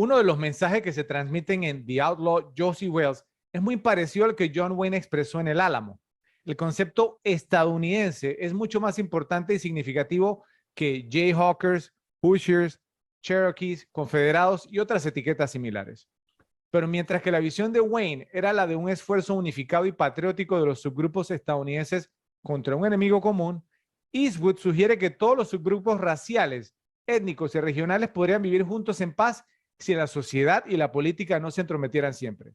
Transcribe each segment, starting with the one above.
Uno de los mensajes que se transmiten en The Outlaw Josie Wales es muy parecido al que John Wayne expresó en El Álamo. El concepto estadounidense es mucho más importante y significativo que Jayhawkers, Hoosiers, Cherokees, Confederados y otras etiquetas similares. Pero mientras que la visión de Wayne era la de un esfuerzo unificado y patriótico de los subgrupos estadounidenses contra un enemigo común, Eastwood sugiere que todos los subgrupos raciales, étnicos y regionales podrían vivir juntos en paz si la sociedad y la política no se entrometieran siempre.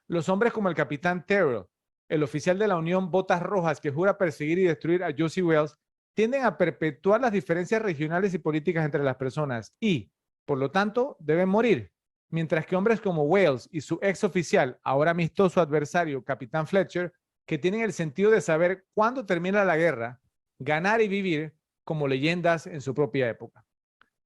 Los hombres como el capitán Terrell, el oficial de la Unión Botas Rojas que jura perseguir y destruir a Josie Wales, tienden a perpetuar las diferencias regionales y políticas entre las personas y, por lo tanto, deben morir. Mientras que hombres como Wales y su ex oficial, ahora amistoso adversario, capitán Fletcher, que tienen el sentido de saber cuándo termina la guerra, ganar y vivir como leyendas en su propia época.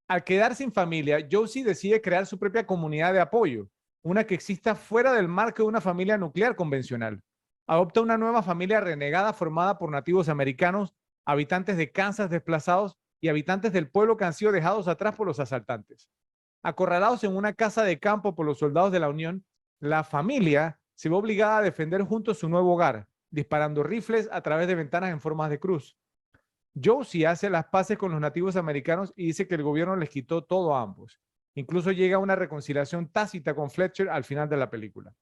Al quedar sin familia, Josie decide crear su propia comunidad de apoyo, una que exista fuera del marco de una familia nuclear convencional. Adopta una nueva familia renegada formada por nativos americanos, habitantes de Kansas desplazados y habitantes del pueblo que han sido dejados atrás por los asaltantes. Acorralados en una casa de campo por los soldados de la Unión, la familia se ve obligada a defender juntos su nuevo hogar, disparando rifles a través de ventanas en formas de cruz. Josie hace las paces con los nativos americanos y dice que el gobierno les quitó todo a ambos. Incluso llega a una reconciliación tácita con Fletcher al final de la película.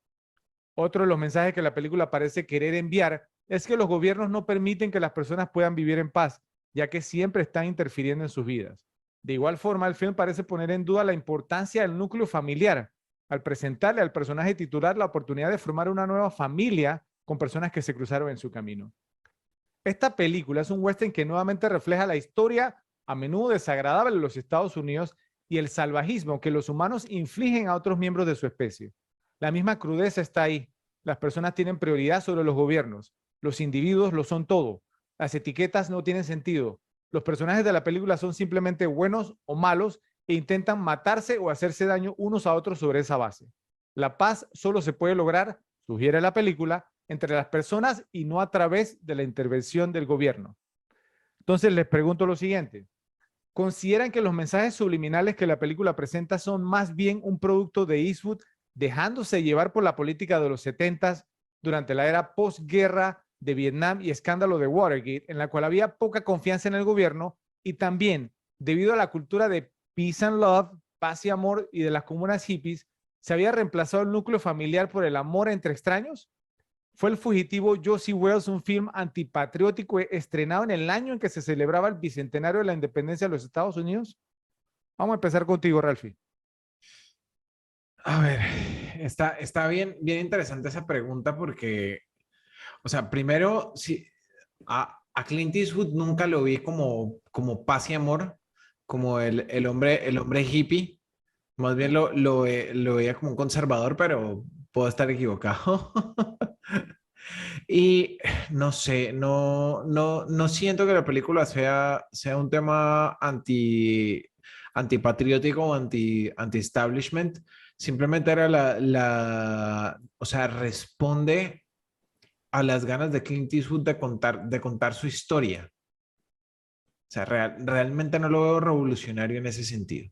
Otro de los mensajes que la película parece querer enviar es que los gobiernos no permiten que las personas puedan vivir en paz, ya que siempre están interfiriendo en sus vidas. De igual forma, el film parece poner en duda la importancia del núcleo familiar, al presentarle al personaje titular la oportunidad de formar una nueva familia con personas que se cruzaron en su camino. Esta película es un western que nuevamente refleja la historia a menudo desagradable de los Estados Unidos y el salvajismo que los humanos infligen a otros miembros de su especie. La misma crudeza está ahí. Las personas tienen prioridad sobre los gobiernos. Los individuos lo son todo. Las etiquetas no tienen sentido. Los personajes de la película son simplemente buenos o malos e intentan matarse o hacerse daño unos a otros sobre esa base. La paz solo se puede lograr, sugiere la película, entre las personas y no a través de la intervención del gobierno. Entonces les pregunto lo siguiente. ¿Consideran que los mensajes subliminales que la película presenta son más bien un producto de Eastwood dejándose llevar por la política de los 70s durante la era postguerra de Vietnam y escándalo de Watergate, en la cual había poca confianza en el gobierno y también debido a la cultura de peace and love, paz y amor y de las comunas hippies, se había reemplazado el núcleo familiar por el amor entre extraños? ¿Fue El fugitivo Josie Wales un film antipatriótico estrenado en el año en que se celebraba el bicentenario de la independencia de los Estados Unidos? Vamos a empezar contigo, Ralphie. A ver, está bien interesante esa pregunta porque, o sea, primero, si a Clint Eastwood nunca lo vi como paz y amor, como el hombre hippie. Más bien lo veía como un conservador, pero puedo estar equivocado. Y no sé, no siento que la película sea un tema antipatriótico o anti-establishment. Simplemente era o sea, responde a las ganas de Clint Eastwood de contar su historia. O sea, realmente no lo veo revolucionario en ese sentido.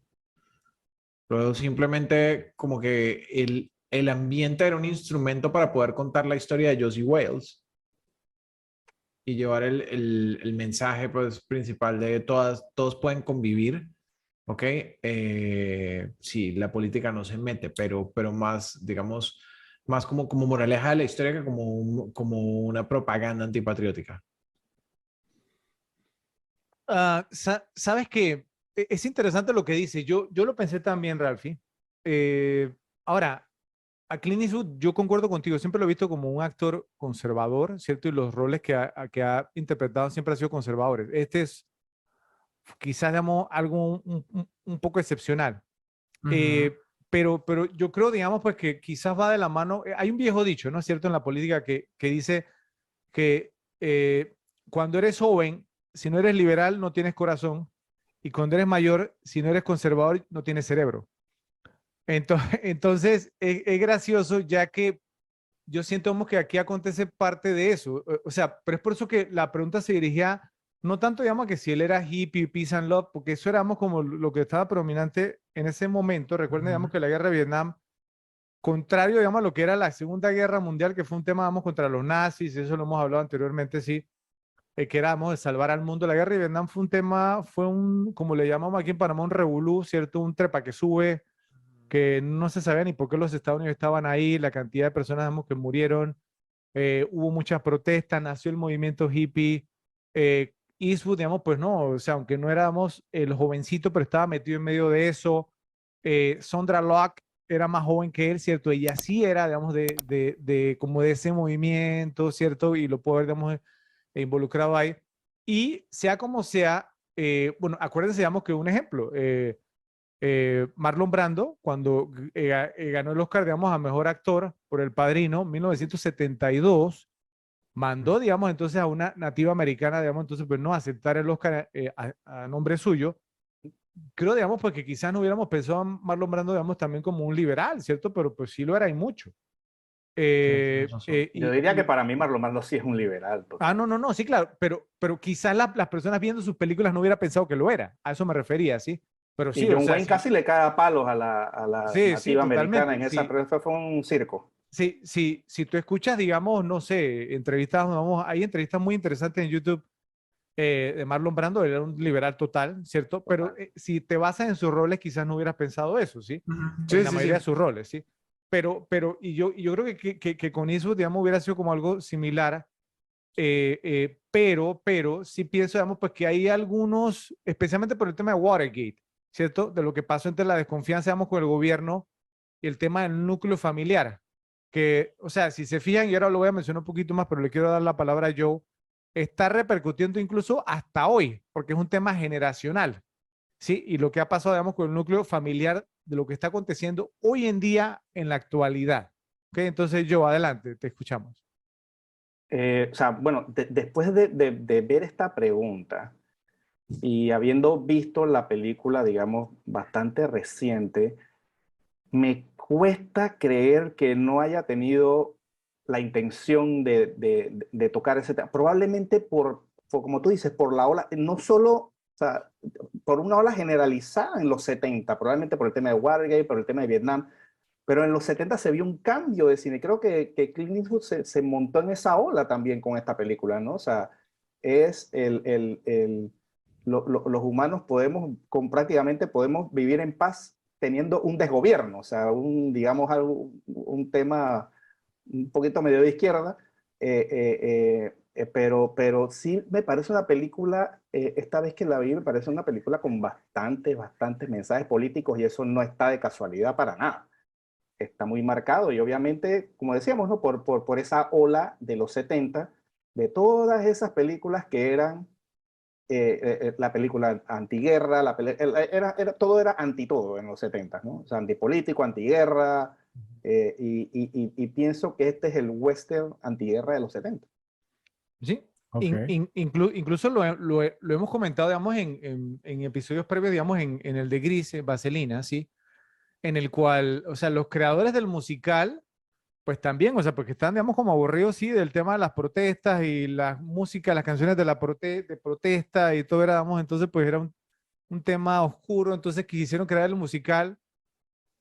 Lo veo simplemente como que el ambiente era un instrumento para poder contar la historia de Josie Wales y llevar el mensaje pues, principal de todos pueden convivir, ¿ok? Sí, la política no se mete, pero más, digamos, más como moraleja de la historia que como una propaganda antipatriótica. Sabes que es interesante lo que dice. Yo lo pensé también, Ralphie. Ahora, a Clint Eastwood, yo concuerdo contigo, siempre lo he visto como un actor conservador, ¿cierto? Y los roles que ha interpretado siempre han sido conservadores. Este es quizás, digamos, algo un poco excepcional. Ujú. Pero yo creo, digamos, pues que quizás va de la mano. Hay un viejo dicho, ¿no es cierto?, en la política que dice que cuando eres joven, si no eres liberal, no tienes corazón. Y cuando eres mayor, si no eres conservador, no tienes cerebro. Entonces es gracioso ya que yo siento como que aquí acontece parte de eso. O sea, pero es por eso que la pregunta se dirigía no tanto, digamos, que si él era hippie, peace and love, porque eso era, digamos, como lo que estaba predominante en ese momento. Recuerden, digamos, Ujú. que la guerra de Vietnam, contrario, digamos, a lo que era la Segunda Guerra Mundial, que fue un tema, digamos, contra los nazis, eso lo hemos hablado anteriormente, sí, que era, digamos, de salvar al mundo. La guerra de Vietnam fue un tema, fue un, como le llamamos aquí en Panamá, un revolú, ¿cierto? Un trepa que sube, que no se sabía ni por qué los Estados Unidos estaban ahí, la cantidad de personas, digamos, que murieron. Hubo muchas protestas, nació el movimiento hippie. Eastwood, digamos, pues no, o sea, aunque no éramos el jovencito, pero estaba metido en medio de eso. Sondra Locke era más joven que él, ¿cierto? Ella sí era, digamos, como de ese movimiento, ¿cierto? Y lo puedo ver, digamos, involucrado ahí. Y sea como sea, bueno, acuérdense, digamos, que un ejemplo, Marlon Brando, cuando ganó el Oscar, digamos, a Mejor Actor por El Padrino, 1972, mandó, digamos, entonces a una nativa americana, digamos, entonces, pues no aceptar el Oscar a nombre suyo. Creo, digamos, porque quizás no hubiéramos pensado a Marlon Brando, digamos, también como un liberal, ¿cierto? Pero pues sí lo era y mucho. Sí, tienes razón. Yo diría que para mí Marlon Brando sí es un liberal total. No, sí, claro, pero quizás las personas viendo sus películas no hubiera pensado que lo era. A eso me refería, ¿sí? Pero Y sí, o John sea, Wayne sí, casi le cae a palos a la sí, nativa americana totalmente. en esa, Sí, pero eso fue un circo. sí, sí, si tú escuchas, digamos, no sé, entrevistas, vamos, hay entrevistas muy interesantes en YouTube de Marlon Brando, él era un liberal total, ¿cierto? Pero Total. si te basas en sus roles, quizás no hubieras pensado eso, ¿sí? Ujú. En Sí, la sí, mayoría de sí. sus roles, ¿sí? Y yo creo que con eso, digamos, hubiera sido como algo similar, pero sí pienso, digamos, pues que hay algunos, especialmente por el tema de Watergate, ¿cierto? De lo que pasó entre la desconfianza, digamos, con el gobierno y el tema del núcleo familiar, que, o sea, si se fijan, y ahora lo voy a mencionar un poquito más, pero le quiero dar la palabra a Joe, está repercutiendo incluso hasta hoy, porque es un tema generacional, ¿sí? Y lo que ha pasado, digamos, con el núcleo familiar de lo que está aconteciendo hoy en día en la actualidad. ¿Ok? Entonces, Joe, adelante, te escuchamos. O sea, bueno, después de ver esta pregunta y habiendo visto la película, digamos, bastante reciente, me cuesta creer que no haya tenido la intención de tocar ese tema. Probablemente como tú dices, por la ola, no solo, o sea, por una ola generalizada en los 70, probablemente por el tema de Watergate, por el tema de Vietnam, pero en los 70 se vio un cambio de cine. Creo que Clint Eastwood se montó en esa ola también con esta película, ¿no? O sea, es los humanos podemos, prácticamente podemos vivir en paz teniendo un desgobierno, o sea, digamos, un tema un poquito medio de izquierda, pero sí me parece una película, esta vez que la vi, me parece una película con bastantes mensajes políticos y eso no está de casualidad para nada. Está muy marcado y obviamente, como decíamos, ¿no? por esa ola de los 70, de todas esas películas que eran la película antiguerra, todo era anti todo en los 70, ¿no? O sea, antipolítico, antiguerra, y pienso que este es el western antiguerra de los 70. Sí, Ok. incluso lo hemos comentado, digamos, en episodios previos, digamos, en el de Gris, Vaselina, ¿sí? En el cual, o sea, los creadores del musical, pues también, o sea, porque están, digamos, como aburridos, sí, del tema de las protestas y la música, las canciones de de protesta y todo era, digamos, entonces, pues era un tema oscuro, entonces quisieron crear el musical,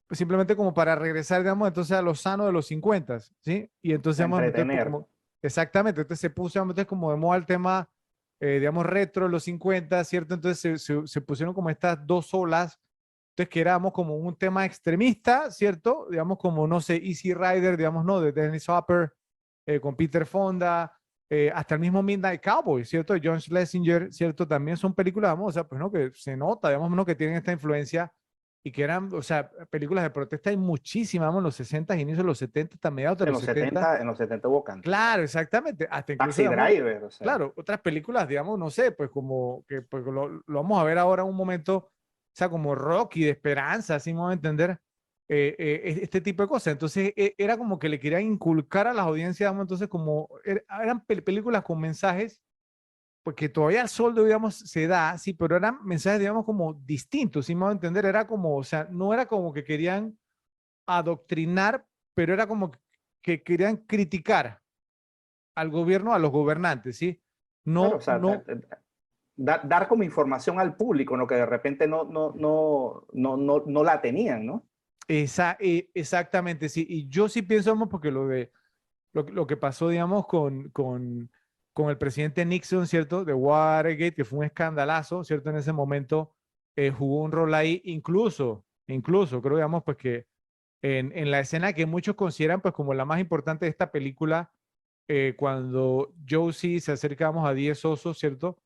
pues simplemente como para regresar, digamos, entonces a lo sano de los 50, ¿sí? Y entonces, A digamos, entonces, pues, entretener. como, exactamente, entonces se puso, digamos, entonces, como de moda el tema, digamos, retro de los 50, ¿cierto? Entonces se pusieron como estas dos olas, entonces que éramos como un tema extremista, ¿cierto? Digamos, como, no sé, Easy Rider, digamos, ¿no? De Dennis Hopper, con Peter Fonda, hasta el mismo Midnight Cowboy, ¿cierto? De John Schlesinger, ¿cierto? También son películas, vamos, o sea, pues, ¿no? Que se nota, digamos, ¿no? Que tienen esta influencia y que eran, o sea, películas de protesta hay muchísimas, vamos, en los 60, inicios de los 70, hasta mediados de En los los 70. 70, en los 70 hubo cantidad. Claro, exactamente. Hasta incluso, Taxi digamos, Driver, o sea. claro, otras películas, digamos, no sé, pues como que pues, lo vamos a ver ahora en un momento, o sea, como Rocky de esperanza, así me voy a entender, este tipo de cosas. Entonces, era como que le querían inculcar a las audiencias, digamos, entonces, como eran películas con mensajes porque todavía el sol, digamos, se da, sí, pero eran mensajes, digamos, como distintos, ¿sí me voy a entender? Era como, o sea, no era como que querían adoctrinar, pero era como que querían criticar al gobierno, a los gobernantes, ¿sí? Claro, o No, sea, no, dar como información al público, ¿no? Que de repente no la tenían, ¿no? Exactamente, sí. Y yo sí pienso, vamos, porque lo que pasó, digamos, con el presidente Nixon, ¿cierto? De Watergate, que fue un escandalazo, ¿cierto? En ese momento jugó un rol ahí, incluso, creo, digamos, pues que en la escena que muchos consideran pues como la más importante de esta película, cuando Josie se acerca, vamos, a 10 osos, ¿cierto?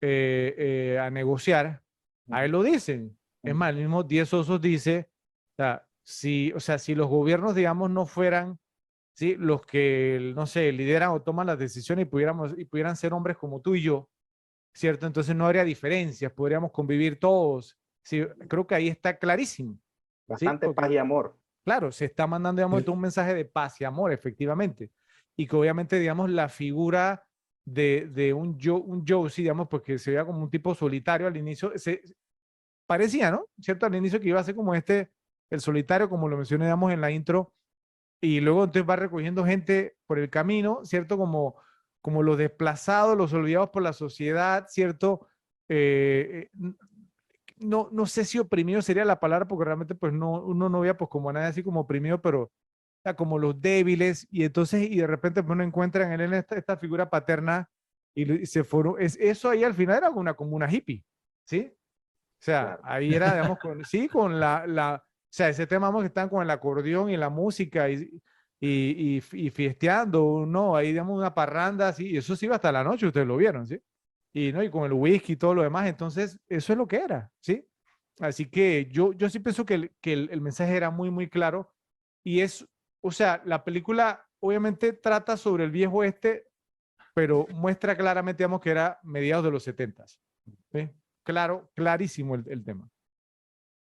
A negociar, a él lo dicen. Es más, el mismo 10 osos dice, o sea, si los gobiernos, digamos, no fueran, ¿sí? Los que, no sé, lideran o toman las decisiones y pudieran ser hombres como tú y yo, ¿cierto? Entonces no habría diferencias, podríamos convivir todos. Sí, creo que ahí está clarísimo, ¿sí? Bastante Porque, paz y amor. claro, se está mandando, digamos, un mensaje de paz y amor, efectivamente. Y que obviamente, digamos, la figura de un Josie, digamos, porque se veía como un tipo solitario al inicio, parecía, ¿no? ¿Cierto? Al inicio que iba a ser como el solitario, como lo mencioné, digamos, en la intro, y luego entonces va recogiendo gente por el camino, ¿cierto? Como los desplazados, los olvidados por la sociedad, ¿cierto? No sé si oprimido sería la palabra, porque realmente pues no, uno no veía pues como a nadie así como oprimido, pero como los débiles, y entonces, y de repente pues uno encuentra en él esta figura paterna, y se fueron, eso ahí al final era como una hippie, ¿sí? O sea, Claro. ahí era, digamos, sí, con o sea, ese tema, vamos, que están con el acordeón y la música y fiesteando, ¿no? Ahí, digamos, una parranda, así, y eso sí iba hasta la noche, ustedes lo vieron, ¿sí? Y, ¿no? Y con el whisky y todo lo demás, entonces, eso es lo que era, ¿sí? Así que yo sí pienso que el mensaje era muy, muy claro, y o sea, la película obviamente trata sobre el viejo este, pero muestra claramente, digamos, que era mediados de los 70s, ¿sí? Claro, clarísimo el tema.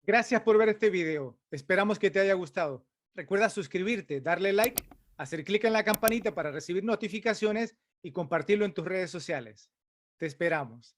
Gracias por ver este video. Esperamos que te haya gustado. Recuerda suscribirte, darle like, hacer clic en la campanita para recibir notificaciones y compartirlo en tus redes sociales. Te esperamos.